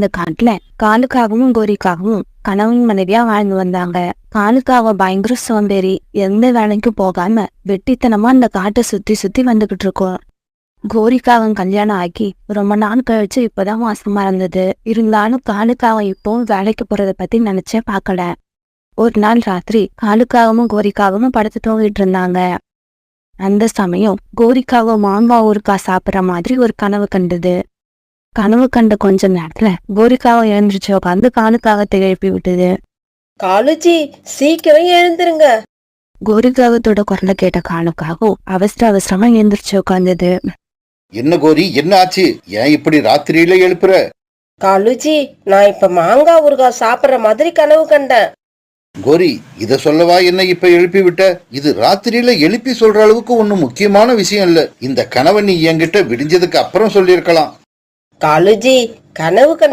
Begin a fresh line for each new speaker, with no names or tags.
இந்த காட்டுல காலுக்காகவும் கோரிக்காகவும் கணவன் மனைவியா வாழ்ந்து வந்தாங்க. காலுக்காக பயங்கர சோம்பேறி, எந்த வேலைக்கும் போகாம வெட்டித்தனமா இந்த காட்டை சுத்தி சுத்தி வந்துகிட்டு இருக்கோம். கோரிக்காவும் கல்யாணம் ஆகி ரொம்ப நாள் கழிச்சு இப்பதான் மாசமா இருந்தது. இருந்தாலும் காலுக்காக இப்பவும் வேலைக்கு போறத பத்தி நினைச்சே பாக்கல. ஒரு நாள் ராத்திரி காலுக்காகவும் கோரிக்காகவும் படுத்து தூங்கிட்டு இருந்தாங்க. அந்த சமயம் கோரிக்காவும் மாங்காய் ஊறுகாய் சாப்பிட்ற மாதிரி ஒரு கனவு கண்டது. கனவு கண்ட கொஞ்ச நேரத்துல கோரிக்காவை எழுந்திரிச்சு உட்காந்து காலுக்காகத்தை எழுப்பி விட்டது.
காலுஜி, சீக்கிரம் எழுந்துருங்க.
கோரிக்காகத்தோட குரலை கேட்ட காலுக்காகவும் அவசர அவசரமா எழுந்திரிச்சு உட்கார்ந்தது.
என்ன கோரி, என்ன ஆச்சு? ஏன் இப்படி ராத்திரியில எழுப்புற?
காலுஜி, நான் இப்ப மாங்காய் ஊறுகாய் சாப்பிடுற மாதிரி கனவு கண்டேன்.
கோரி, இத சொல்லவா என்ன இப்ப எழுப்பி விட்ட? இது ராத்திரியில எழுப்பி சொல்ற அளவுக்கு ஒன்னும் முக்கியமான விஷயம் இல்ல. இந்த கனவை நீ என்கிட்ட விடிஞ்சதுக்கு அப்புறம் சொல்லிருக்கலாம்.
காலுஜி, கனவு கண்ட